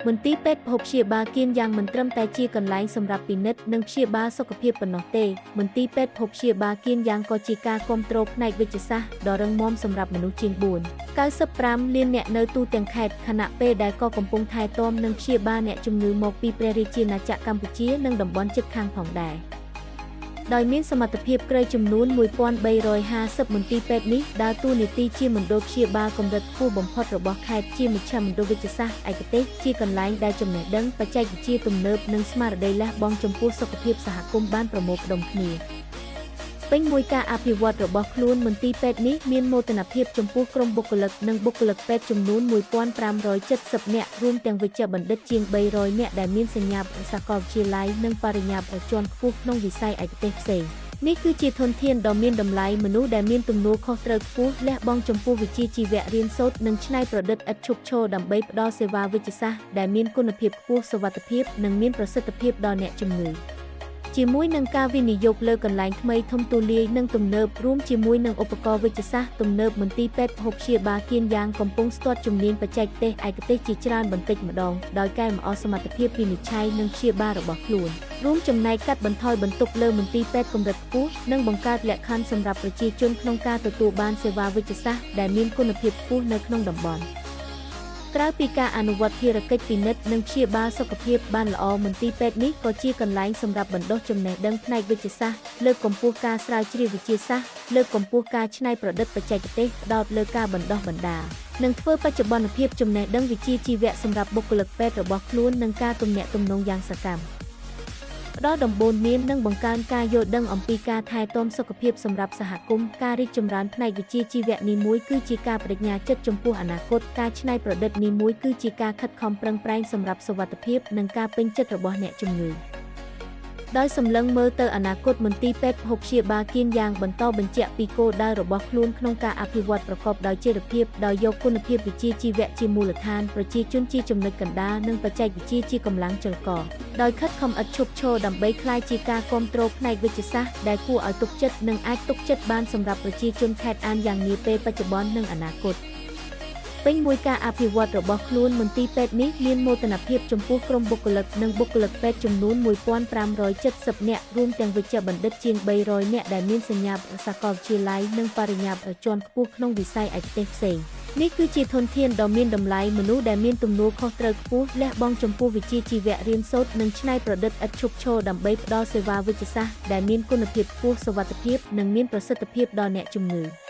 មន្ទីរពេទ្យភពព្យាបាលគៀនយ៉ាងមិនត្រឹមតែជាកន្លែងសម្រាប់ពិនិត្យនិងព្យាបាលសុខភាពប៉ុណ្ណោះទេមន្ទីរពេទ្យភពព្យាបាលគៀនយ៉ាងក៏ជាការគាំទ្រផ្នែកវិទ្យាសាស្ត្រដ៏រឹងមាំសម្រាប់មនុស្សជាង4.95 លានអ្នកនៅទូទាំងខេត្តខណៈពេលដែលក៏កំពុងថែទាំនិងព្យាបាលអ្នកជំងឺមកពីព្រះរាជាណាចក្រកម្ពុជានិងតំបន់ជិតខាងផងដែរដោយមានសមត្ថភាពក្រីចំនួន1350មន្ទីរពេទ្យនេះដើរតួនាទីជាមណ្ឌលព្យាបាលកម្រិតខ្ពស់បំផុតរបស់ខេត្តជាមជ្ឈមណ្ឌលវិទ្យាសាស្ត្រឯកទេសជាកន្លែងដែលចំណេះដឹងបច្ចេកវិទ្យាទំនើបនិងស្មារតីលះបង់ចំពោះសុខភាពសហគមន៍បានប្រមូលផ្ដុំគ្នាពេញមួយការអភិវឌ្ឍរបស់ខ្លួនមន្ទីរពេទ្យនេះមានមោទនភាពចំពោះក្រុមបុគ្គលិកនិងបុគ្គលិកពេទ្យចំនួន1570នាក់រួមទាំងវេជ្ជបណ្ឌិតជាង300នាក់ដែលមានសញ្ញាបត្រសាកលវិទ្យាល័យនិងបរិញ្ញាបត្រជាន់ខ្ពស់ក្នុងវិស័យឯកទេសផ្សេងនេះគឺជាធនធានដ៏មានតម្លៃមនុស្សដែលមានទំនួលខុសត្រូវខ្ពស់លះបង់ចំពោះវិជ្ជាជីវៈរៀនសូត្រនិងច្នៃប្រឌិតឥតឈប់ឈរដើម្បីផ្ដល់សេវាវិទ្យាសាស្ត្រដែលមានគុណភាពខ្ពស់សុវត្ថិភាពនិងមានប្រសិទ្ធភាពដល់អ្នកជំងឺជាមួយនឹងការវិនិយោគលើកន្លែងថ្មីធំទូលាយនិងទំនើបរួមជាមួយនឹងឧបករណ៍វិទ្យាសាស្ត្រទំនើបមន្ទីរពេទ្យភពព្យាបាលគៀនយ៉ាងកំពុងស្ទាត់ជំនាញបច្ចេកទេសឯកទេសជាច្រើនបន្តិចម្ដងដោយកែលម្អសមត្ថភាពវិនិច្ឆ័យនិងព្យាបាលរបស់ខ្លួនរួមចំណែកកាត់បន្ថយបន្ទុកលើមន្ទីរពេទ្យកម្រិតខ្ពស់និងបង្កើតលក្ខខណ្ឌសម្រាប់ប្រជាជនក្នុងការទទួលបានសេវាវិទ្យាសាស្ត្រដែលមានគុណភាពខ្ពស់នៅក្នុងតំបន់ក្រៅពីការអនុវត្តភារកិច្ចពិនិត្យនិងព្យាបាលសុខភាពបានល្អមន្ទីរពេទ្យនេះក៏ជាកន្លែងសម្រាប់បណ្ដុះចំណេះដឹងផ្នែកវិទ្យាសាស្ត្រលើកកម្ពស់ការស្រាវជ្រាវវិទ្យាសាស្ត្រលើកកម្ពស់ការច្នៃប្រឌិតបច្ចេកទេសផ្ដោតលើការបណ្ដុះបណ្ដាលនិងធ្វើបច្ចុប្បន្នភាពចំណេះដឹងវិជ្ជាជីវៈសម្រាប់បុគ្គលិកពេទ្យរបស់ខ្លួននិងការទំនាក់ទំនងយ៉ាងសកម្មផ្ដល់ដំបូន្មាននិងបង្កើនការយល់ដឹងអំពីការថែទាំសុខភាពសម្រាប់សហគមន៍ការរីកចម្រើនផ្នែកវិជ្ជាជីវៈនីមួយគឺជាការបដិញ្ញាចិត្តចំពោះអនាគតការច្នៃប្រឌិតនីមួយគឺជាការខិតខំប្រឹងប្រែងសម្រាប់សុវត្ថិភាពនិងការពេញចិត្តរបស់អ្នកជំងឺដោយសម្លឹងមើលទៅអនាគតមន្ទីរពេទ្យភពព្យាបាលគៀនយ៉ាងបន្តបញ្ជាក់ពីគោលដៅរបស់ខ្លួនក្នុងការអភិវឌ្ឍប្រកបដោយចីរភាពដោយយកគុណភាពវិជ្ជាជីវៈជាមូលដ្ឋានប្រជាជនជាចំណុចកណ្ដាលនិងបច្ចេកវិទ្យាជាកម្លាំងចលករដោយខិតខំឥតឈប់ឈរដើម្បីក្លាយជាការគាំទ្រផ្នែកវិទ្យាសាស្ត្រដែលគួរឲ្យទុកចិត្តនិងអាចទុកចិត្តបានសម្រាប់ប្រជាជនខេត្តអានយ៉ាងនាពេលបច្ចុប្បន្ននិងអនាគតពេញមួយការអភិវឌ្ឍរបស់ខ្លួនមន្ទីរពេទ្យនេះមានមោទនភាពចំពោះក្រុមបុគ្គលិកនិងបុគ្គលិកពេទ្យចំនួន1570នាក់រួមទាំងវេជ្ជបណ្ឌិតជាង300នាក់ដែលមានសញ្ញាបត្រសាកលវិទ្យាល័យនិងបរិញ្ញាបត្រជាន់ខ្ពស់ក្នុងវិស័យឯកទេសផ្សេងនេះគឺជាធនធានដ៏មានតម្លៃមនុស្សដែលមានទំនួលខុសត្រូវខ្ពស់លះបង់ចំពោះវិជ្ជាជីវៈរៀនសូត្រនិងច្នៃប្រឌិតឥតឈប់ឈរដើម្បីផ្ដល់សេវាវិទ្យាសាស្ត្រដែលមានគុណភាពខ្ពស់សុវត្ថិភាពនិងមានប្រសិទ្ធភាពដល់អ្នកជំងឺ